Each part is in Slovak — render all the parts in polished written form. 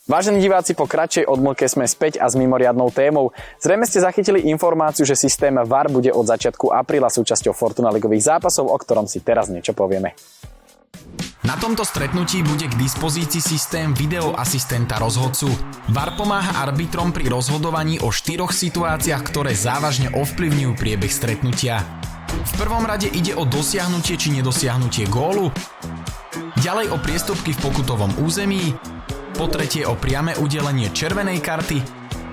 Vážení diváci, po kratšej odmlke sme späť a s mimoriadnou témou. Zrejme ste zachytili informáciu, že systém VAR bude od začiatku apríla súčasťou Fortuna ligových zápasov, o ktorom si teraz niečo povieme. Na tomto stretnutí bude k dispozícii systém videoasistenta rozhodcu. VAR pomáha arbitrom pri rozhodovaní o 4 situáciách, ktoré závažne ovplyvňujú priebeh stretnutia. V prvom rade ide o dosiahnutie či nedosiahnutie gólu, ďalej o priestupky v pokutovom území, po tretie o priame udelenie červenej karty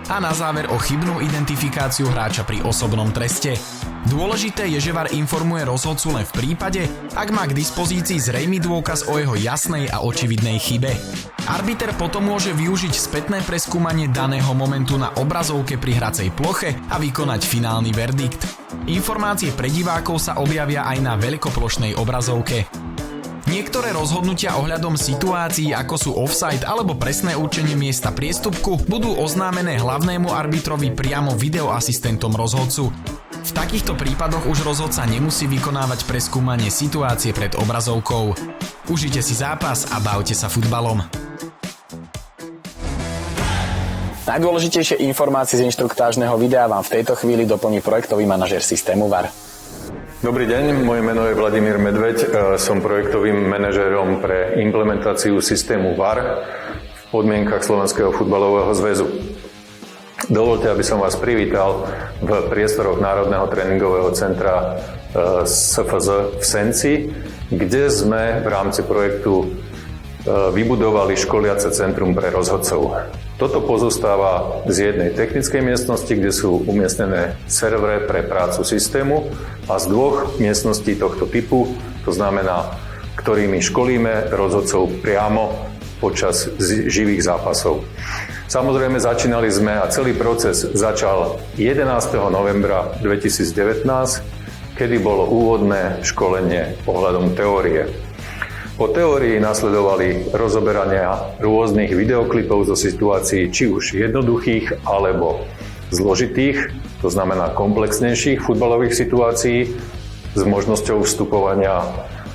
a na záver o chybnú identifikáciu hráča pri osobnom treste. Dôležité je, že VAR informuje rozhodcu len v prípade, ak má k dispozícii zrejmý dôkaz o jeho jasnej a očividnej chybe. Arbiter potom môže využiť spätné preskúmanie daného momentu na obrazovke pri hracej ploche a vykonať finálny verdikt. Informácie pre divákov sa objavia aj na veľkoplošnej obrazovke. Niektoré rozhodnutia ohľadom situácií, ako sú offside alebo presné určenie miesta priestupku, budú oznámené hlavnému arbitrovi priamo videoasistentom rozhodcu. V takýchto prípadoch už rozhodca nemusí vykonávať preskúmanie situácie pred obrazovkou. Užite si zápas a bavte sa futbalom. Najdôležitejšie informácie z inštruktážneho videa vám v tejto chvíli doplní projektový manažér systému VAR. Dobrý deň, moje meno je Vladimír Medveď, som projektovým manažérom pre implementáciu systému VAR v podmienkach Slovenského futbalového zväzu. Dovoľte, aby som vás privítal v priestoroch Národného tréningového centra SFZ v Senci, kde sme v rámci projektu vybudovali školiace centrum pre rozhodcov. Toto pozostáva z jednej technickej miestnosti, kde sú umiestnené servere pre prácu systému a z 2 miestností tohto typu, to znamená, ktorými školíme rozhodcov priamo počas živých zápasov. Samozrejme začínali sme a celý proces začal 11. novembra 2019, kedy bolo úvodné školenie ohľadom teórie. Po teórii nasledovali rozoberania rôznych videoklipov zo situácií či už jednoduchých alebo zložitých, to znamená komplexnejších futbalových situácií s možnosťou vstupovania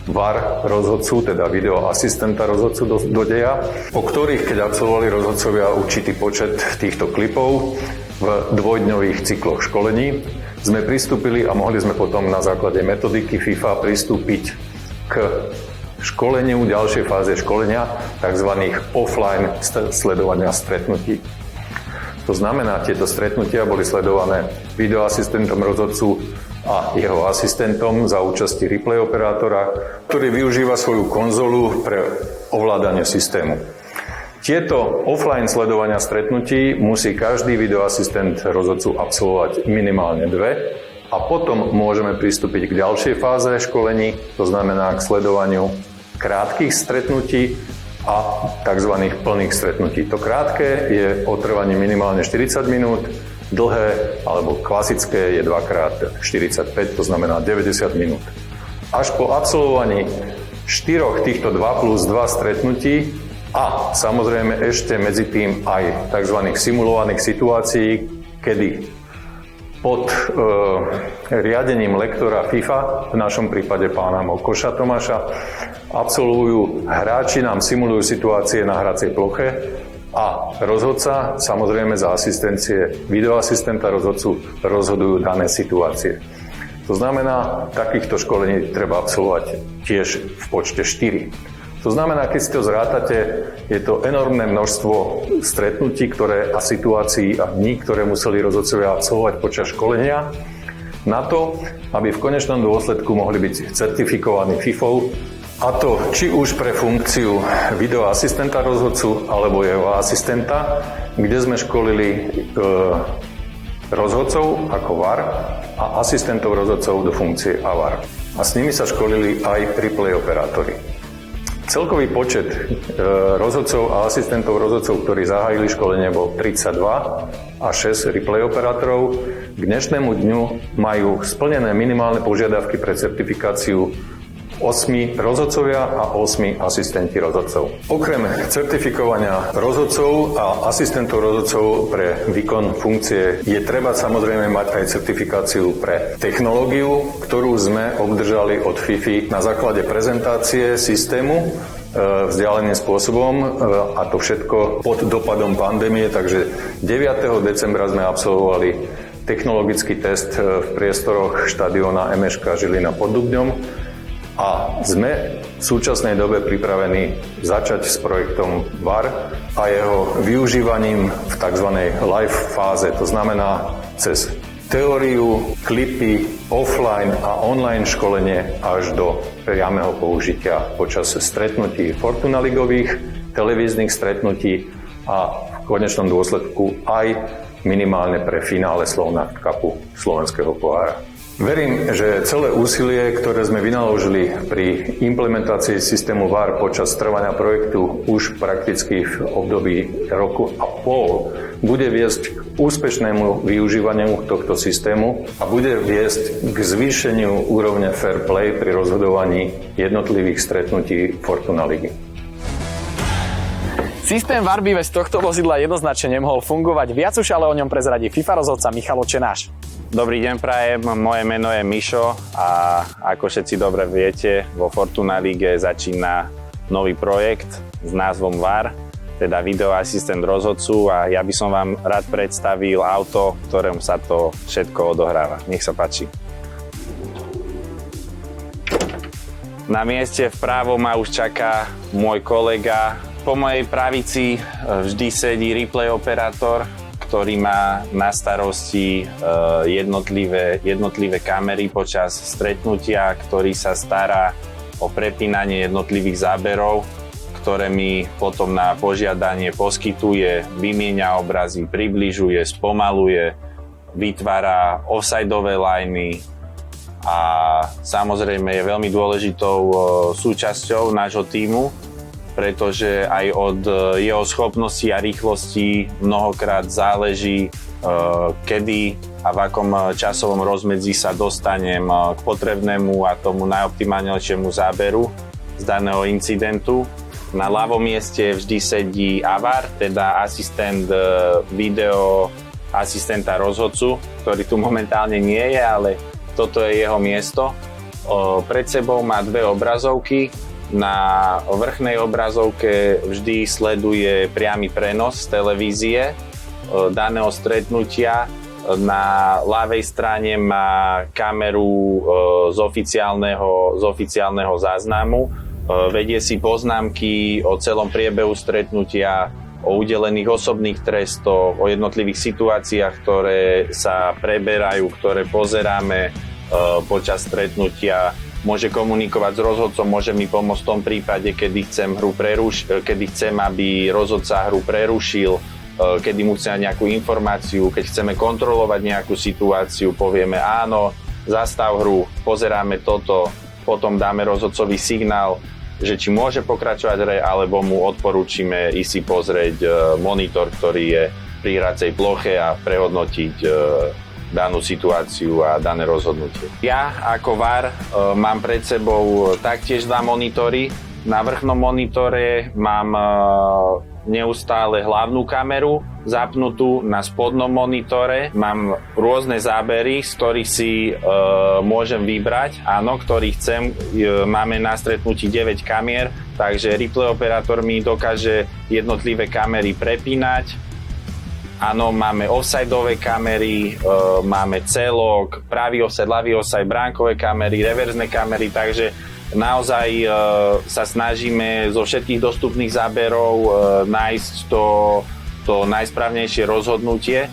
VAR rozhodcu, teda videoasistenta rozhodcu do deja, po ktorých, keď absolvovali rozhodcovia určitý počet týchto klipov v dvojdňových cykloch školení, sme pristúpili a mohli sme potom na základe metodiky FIFA pristúpiť k školeniu, ďalšej fáze školenia, tzv. Offline sledovania stretnutí. To znamená, tieto stretnutia boli sledované videoasistentom rozhodcu a jeho asistentom za účasti replay operátora, ktorý využíva svoju konzolu pre ovládanie systému. Tieto offline sledovania stretnutí musí každý videoasistent rozhodcu absolvovať minimálne 2 a potom môžeme pristúpiť k ďalšej fáze školení, to znamená k sledovaniu krátkych stretnutí a tzv. Plných stretnutí. To krátke je o trvaní minimálne 40 minút, dlhé alebo klasické je 2x45, to znamená 90 minút. Až po absolvovaní 4 týchto 2+2 stretnutí a samozrejme ešte medzi tým aj tzv. Simulovaných situácií, kedy pod riadením lektora FIFA, v našom prípade pána Mokoša Tomáša, absolvujú hráči, nám simulujú situácie na hracej ploche a rozhodca, samozrejme za asistencie videoasistenta rozhodcu, rozhodujú dané situácie. To znamená, takýchto školení treba absolvovať tiež v počte 4. To znamená, keď si to zrátate, je to enormné množstvo stretnutí a situácií a dní, ktoré museli rozhodcovia absolvovať počas školenia na to, aby v konečnom dôsledku mohli byť certifikovaní FIFou, a to či už pre funkciu videoasistenta rozhodcu alebo jeho asistenta, kde sme školili rozhodcov ako VAR a asistentov rozhodcov do funkcie AVAR. A s nimi sa školili aj replay operátori. Celkový počet rozhodcov a asistentov rozhodcov, ktorí zahájili školenie, bol 32 a 6 replay operátorov. K dnešnému dňu majú splnené minimálne požiadavky pre certifikáciu 8 rozhodcovia a 8 asistenti rozhodcov. Okrem certifikovania rozhodcov a asistentov rozhodcov pre výkon funkcie je treba samozrejme mať aj certifikáciu pre technológiu, ktorú sme obdržali od FIFA na základe prezentácie systému vzdialeným spôsobom a to všetko pod dopadom pandémie, takže 9. decembra sme absolvovali technologický test v priestoroch štadióna MŠK Žilina pod Dubňom a sme v súčasnej dobe pripravení začať s projektom VAR a jeho využívaním v tzv. Live fáze, to znamená cez teóriu, klipy, offline a online školenie až do priameho použitia počas stretnutí Fortuna ligových, televíznych stretnutí a v konečnom dôsledku aj minimálne pre finále Slovnaft Cupu slovenského pohára. Verím, že celé úsilie, ktoré sme vynaložili pri implementácii systému VAR počas trvania projektu už prakticky v období roku a pol, bude viesť k úspešnému využívaniu tohto systému a bude viesť k zvýšeniu úrovne fair play pri rozhodovaní jednotlivých stretnutí Fortuna ligy. Systém VAR by bez tohto vozidla jednoznačne nemohol fungovať. Viac už ale o ňom prezradí FIFA rozhodca Michal Očenáš. Dobrý deň prajem, moje meno je Mišo a ako všetci dobre viete, vo Fortuna Lige začína nový projekt s názvom VAR, teda video asistent rozhodcu, a ja by som vám rád predstavil auto, ktorému sa to všetko odohráva. Nech sa páči. Na mieste vpravo ma už čaká môj kolega. Po mojej pravici vždy sedí replay operátor, ktorý má na starosti jednotlivé kamery počas stretnutia, ktorý sa stará o prepínanie jednotlivých záberov, ktoré mi potom na požiadanie poskytuje, vymieňa obrazy, približuje, spomaluje, vytvára offsideové liney a samozrejme je veľmi dôležitou súčasťou nášho tímu, pretože aj od jeho schopnosti a rýchlosti mnohokrát záleží, kedy a v akom časovom rozmedzi sa dostanem k potrebnému a tomu najoptimálnejšiemu záberu z daného incidentu. Na ľavom mieste vždy sedí AVAR, teda asistent video asistenta rozhodcu, ktorý tu momentálne nie je, ale toto je jeho miesto. Pred sebou má dve obrazovky. Na vrchnej obrazovke vždy sleduje priamy prenos z televízie daného stretnutia. Na ľavej strane má kameru z oficiálneho záznamu. Vedie si poznámky o celom priebehu stretnutia, o udelených osobných trestoch, o jednotlivých situáciách, ktoré sa preberajú, ktoré pozeráme počas stretnutia. Môže komunikovať s rozhodcom, môže mi pomôcť v tom prípade, kedy chcem, aby rozhodca hru prerušil, kedy mu chce nejakú informáciu, keď chceme kontrolovať nejakú situáciu, povieme áno, zastav hru, pozeráme toto, potom dáme rozhodcovi signál, že či môže pokračovať hre, alebo mu odporúčime ísť si pozrieť monitor, ktorý je pri hracej ploche a prehodnotiť danú situáciu a dané rozhodnutie. Ja ako VAR mám pred sebou taktiež dva monitory. Na vrchnom monitore mám neustále hlavnú kameru zapnutú, na spodnom monitore mám rôzne zábery, z ktorých si môžem vybrať, áno, ktorý chcem. Máme na stretnutí 9 kamier, takže replay operátor mi dokáže jednotlivé kamery prepínať. Áno, máme offsideové kamery, máme celok, pravý offside, ľavý offside, bránkové kamery, reverzné kamery, takže naozaj sa snažíme zo všetkých dostupných záberov nájsť to najsprávnejšie rozhodnutie.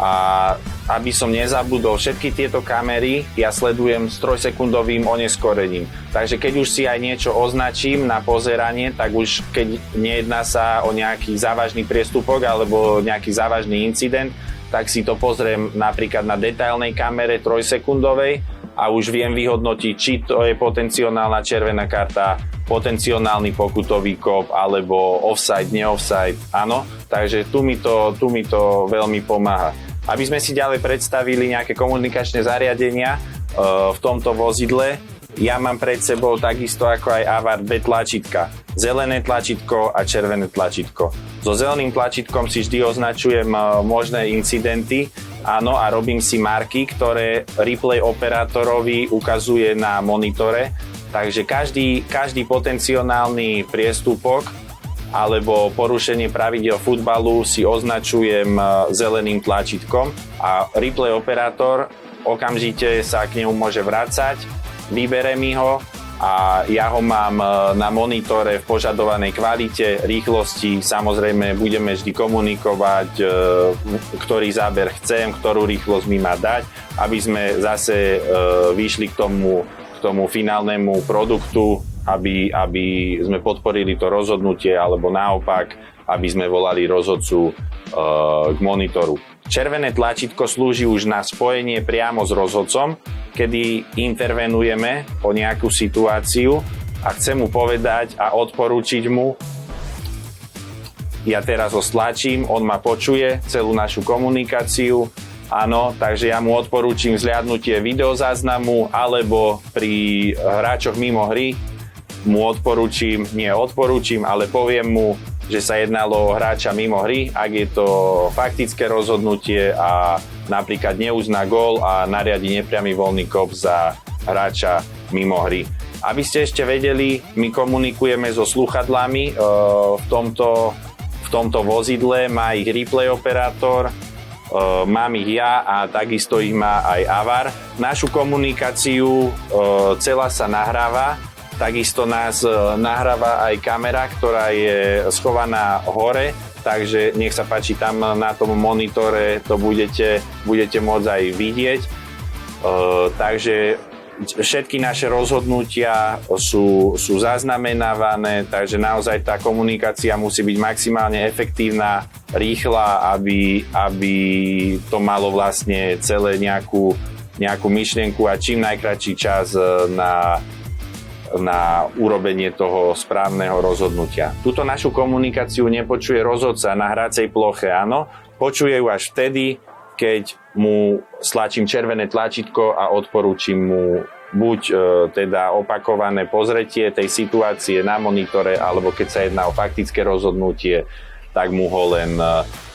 A aby som nezabudol, všetky tieto kamery ja sledujem s 3-sekundovým oneskorením. Takže keď už si aj niečo označím na pozeranie, tak už keď nejedná sa o nejaký závažný priestupok alebo nejaký závažný incident, tak si to pozriem napríklad na detailnej kamere 3-sekundovej a už viem vyhodnotiť, či to je potenciálna červená karta, potenciálny pokutový kop alebo offside, neoffside, áno. Takže tu mi to veľmi pomáha. Aby sme si ďalej predstavili nejaké komunikačné zariadenia v tomto vozidle, ja mám pred sebou takisto ako aj AVAR dve tlačítka. Zelené tlačítko a červené tlačítko. So zeleným tlačítkom si vždy označujem možné incidenty, áno, a robím si marky, ktoré replay operátorovi ukazuje na monitore. Takže každý potenciálny priestupok alebo porušenie pravidiel futbalu si označujem zeleným tlačítkom a replay operátor okamžite sa k nemu môže vracať, vybere mi ho a ja ho mám na monitore v požadovanej kvalite, rýchlosti. Samozrejme budeme vždy komunikovať, ktorý záber chcem, ktorú rýchlosť mi má dať, aby sme zase vyšli k tomu finálnemu produktu, aby sme podporili to rozhodnutie, alebo naopak, aby sme volali rozhodcu k monitoru. Červené tlačítko slúži už na spojenie priamo s rozhodcom, kedy intervenujeme po nejakú situáciu a chcem mu povedať a odporúčiť mu, ja teraz ho stlačím, on ma počuje, celú našu komunikáciu. Áno, takže ja mu odporúčim zliadnutie videozáznamu, alebo pri hráčoch mimo hry mu odporúčim, ale poviem mu, že sa jednalo o hráča mimo hry, ak je to faktické rozhodnutie a napríklad neuzná gól a nariadi nepriamy voľný kop za hráča mimo hry. Aby ste ešte vedeli, my komunikujeme so slúchadlami v tomto vozidle, má ich replay operátor, mám ich ja a takisto ich má aj AVAR. Našu komunikáciu celá sa nahráva, takisto nás nahráva aj kamera, ktorá je schovaná hore, takže nech sa páči, tam na tom monitore to budete môcť aj vidieť. Takže všetky naše rozhodnutia sú zaznamenávané, takže naozaj tá komunikácia musí byť maximálne efektívna, rýchla, aby to malo vlastne celé nejakú myšlienku a čím najkratší čas na urobenie toho správneho rozhodnutia. Túto našu komunikáciu nepočuje rozhodca na hracej ploche, áno, počuje ju až vtedy, keď mu stlačím červené tlačítko a odporúčim mu buď teda opakované pozretie tej situácie na monitore, alebo keď sa jedná o faktické rozhodnutie, tak mu ho len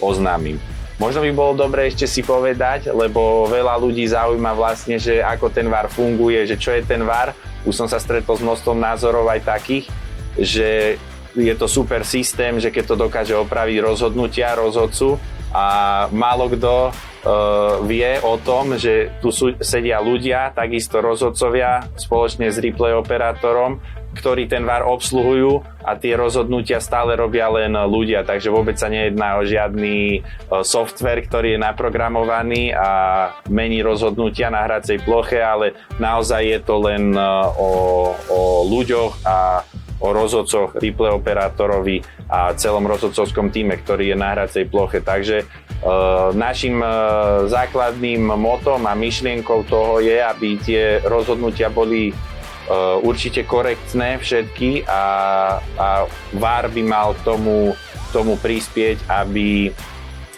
oznámim. Možno by bolo dobre ešte si povedať, lebo veľa ľudí zaujíma vlastne, že ako ten VAR funguje, že čo je ten VAR. Už som sa stretol s množstvom názorov aj takých, že je to super systém, že keď to dokáže opraviť rozhodnutia rozhodcu a málo kto vie o tom, že tu sedia ľudia, takisto rozhodcovia spoločne s replay operátorom, ktorí ten VAR obsluhujú a tie rozhodnutia stále robia len ľudia, takže vôbec sa nejedná o žiadny software, ktorý je naprogramovaný a mení rozhodnutia na hracej ploche, ale naozaj je to len o ľuďoch a o rozhodcoch, replay operátorovi a celom rozhodcovskom týme, ktorý je na hracej ploche. Takže našim základným motom a myšlienkou toho je, aby tie rozhodnutia boli určite korektné všetky a VAR by mal k tomu prispieť, aby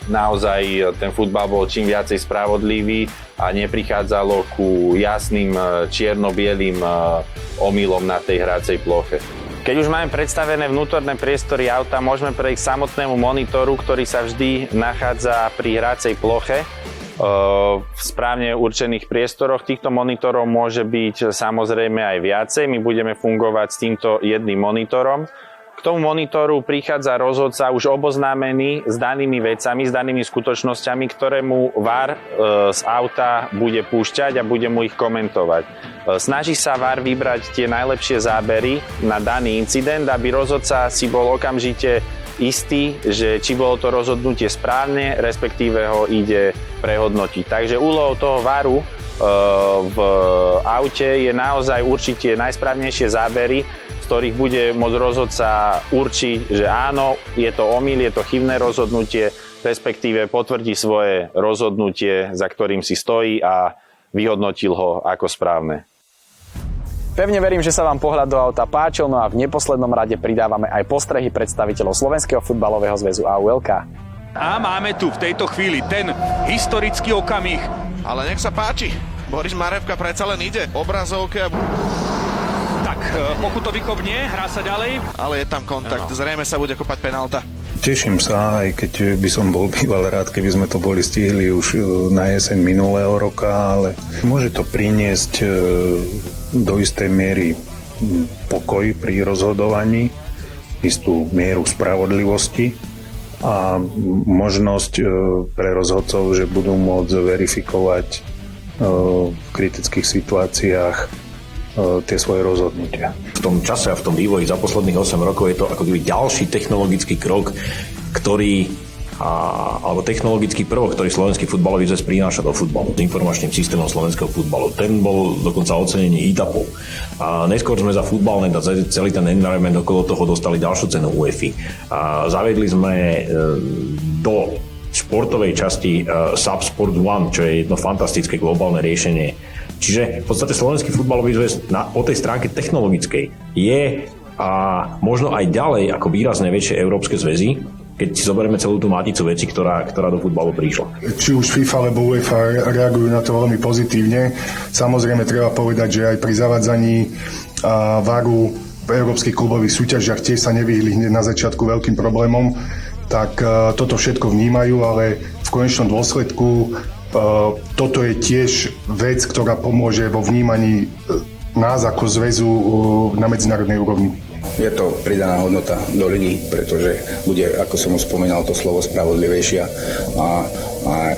naozaj ten futbal bol čím viacej spravodlivý a neprichádzalo ku jasným čierno-bielým omylom na tej hracej ploche. Keď už máme predstavené vnútorné priestory auta, môžeme prejsť k samotnému monitoru, ktorý sa vždy nachádza pri hracej ploche. V správne určených priestoroch týchto monitorov môže byť samozrejme aj viacej. My budeme fungovať s týmto jedným monitorom. K tomu monitoru prichádza rozhodca už oboznámený s danými vecami, s danými skutočnosťami, ktoré mu VAR z auta bude púšťať a bude mu ich komentovať. Snaží sa VAR vybrať tie najlepšie zábery na daný incident, aby rozhodca si bol okamžite istý, že či bolo to rozhodnutie správne, respektíve ho ide prehodnotiť. Takže úlohou toho VARu v aute je naozaj určite najsprávnejšie zábery, z ktorých bude môcť rozhodca určiť, že áno, je to omyl, je to chybné rozhodnutie, respektíve potvrdí svoje rozhodnutie, za ktorým si stojí a vyhodnotil ho ako správne. Pevne verím, že sa vám pohľad do auta páčil, no a v neposlednom rade pridávame aj postrehy predstaviteľov Slovenského futbalového zväzu AULK. A máme tu v tejto chvíli ten historický okamih. Ale nech sa páči, Boris Marevka predsa len ide, obrazovke. Tak, pokutový kop nie, hrá sa ďalej. Ale je tam kontakt, zrejme sa bude kopať penálta. Teším sa, aj keď by som bol býval rád, keby sme to boli stihli už na jeseň minulého roka, ale môže to priniesť do istej miery pokoj pri rozhodovaní, istú mieru spravodlivosti a možnosť pre rozhodcov, že budú môcť verifikovať v kritických situáciách tie svoje rozhodnutia. V tom čase a v tom vývoji za posledných 8 rokov je to ako keby ďalší technologický krok, alebo technologický prvok, ktorý slovenský futbalový zväz prináša do futbalu, informačným systémom slovenského futbalu. Ten bol dokonca ocenený ITAPou. A neskôr sme za Futbalnet a celý ten environment okolo toho dostali ďalšiu cenu UEFA. Zaviedli sme do športovej časti SAP Sport One, čo je jedno fantastické globálne riešenie. Čiže v podstate slovenský futbalový zväz po tej stránke technologickej je možno aj ďalej ako výrazne väčšie európske zväzy, keď si zoberieme celú tú maticu veci, ktorá do futbalu prišla. Či už FIFA alebo UEFA reagujú na to veľmi pozitívne. Samozrejme treba povedať, že aj pri zavádzaní VAR-u v európskych klubových súťažiach tiež sa nevyhli hneď na začiatku veľkým problémom, tak toto všetko vnímajú, ale v konečnom dôsledku toto je tiež vec, ktorá pomôže vo vnímaní nás ako zväzu na medzinárodnej úrovni. Je to pridaná hodnota do ligy, pretože bude, ako som už spomínal, to slovo spravodlivejšia a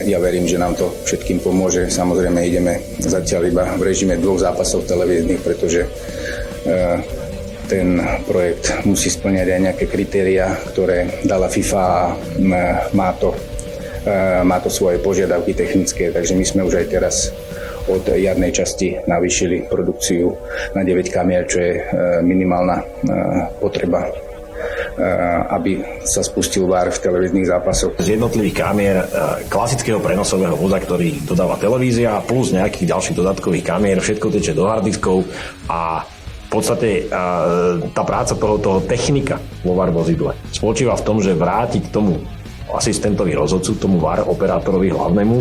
ja verím, že nám to všetkým pomôže. Samozrejme ideme zatiaľ iba v režime 2 zápasov televíznych, pretože ten projekt musí spĺňať aj nejaké kritériá, ktoré dala FIFA a má to svoje požiadavky technické, takže my sme už aj teraz od jarnej časti navýšili produkciu na 9 kamier, čo je minimálna potreba, aby sa spustil VAR v televíznych zápasoch. Z jednotlivých kamier klasického prenosového voza, ktorý dodáva televízia, plus nejakých ďalších dodatkových kamier, všetko teče do harddiskov a v podstate tá práca toho technika vo VAR vozidle spočíva v tom, že vrátiť tomu asistentovi rozhodcu, tomu VAR operátorovi hlavnému,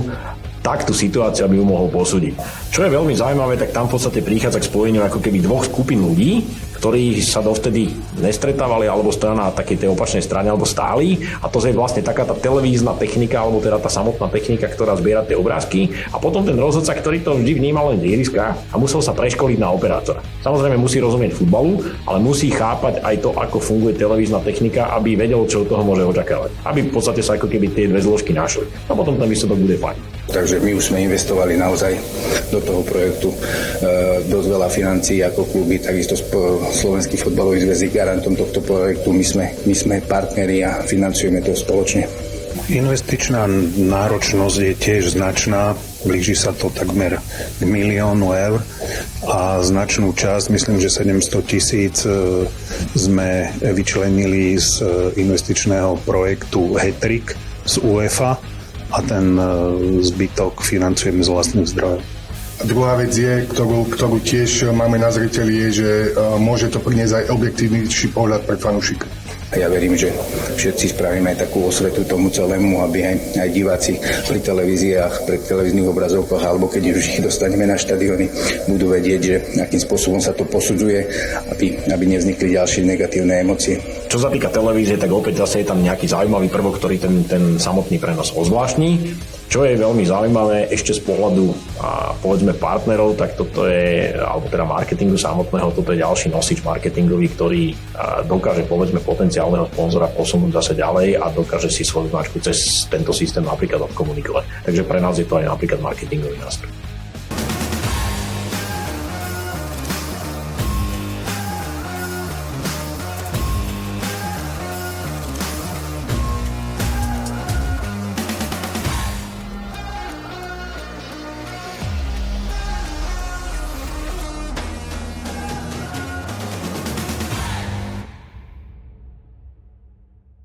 tak tú situáciu, aby ju mohol posúdiť. Čo je veľmi zaujímavé, tak tam v podstate prichádza k spojeniu ako keby 2 skupín ľudí, ktorí sa dovtedy nestretávali alebo stoja na takej tej opačnej strane alebo stáli, a to je vlastne taká tá televízna technika alebo teda tá samotná technika, ktorá zbiera tie obrázky, a potom ten rozhodca, ktorý to vždy vnímal len z ihriska a musel sa preškoliť na operátora. Samozrejme musí rozumieť futbalu, ale musí chápať aj to, ako funguje televízna technika, aby vedel, čo od toho môže očakávať. Aby v podstate sa ako keby tie dve zložky našli. A potom ten výsledok bude fajn. Takže my už sme investovali naozaj do toho projektu dosť veľa financií ako kluby, takisto Slovenský futbalový zväz je garantom tohto projektu. My sme partneri a financujeme to spoločne. Investičná náročnosť je tiež značná, blíži sa to takmer k 1 000 000 eur a značnú časť, myslím, že 700 000 sme vyčlenili z investičného projektu Hattrick z UEFA a ten zbytok financujeme z vlastných zdrojov. Druhá vec je, ktorú tiež máme na zreteli, je, že môže to priniesť aj objektívnejší pohľad pre fanúšika. Ja verím, že všetci spravíme aj takú osvetu tomu celému, aby aj diváci pri televíziách, pri televíznych obrazovkách, alebo keď už ich dostaneme na štadióny, budú vedieť, že akým spôsobom sa to posudzuje, aby nevznikli ďalšie negatívne emócie. Čo sa týka televízie, tak opäť zase je tam nejaký zaujímavý prvok, ktorý ten samotný prenos ozvláštni. Čo je veľmi zaujímavé ešte z pohľadu povedzme partnerov, tak toto je, alebo teda marketingu samotného, toto je ďalší nosič marketingový, ktorý dokáže povedzme potenciálneho sponzora posunúť zase ďalej a dokáže si svoju značku cez tento systém napríklad odkomunikovať. Takže pre nás je to aj napríklad marketingový nástroj.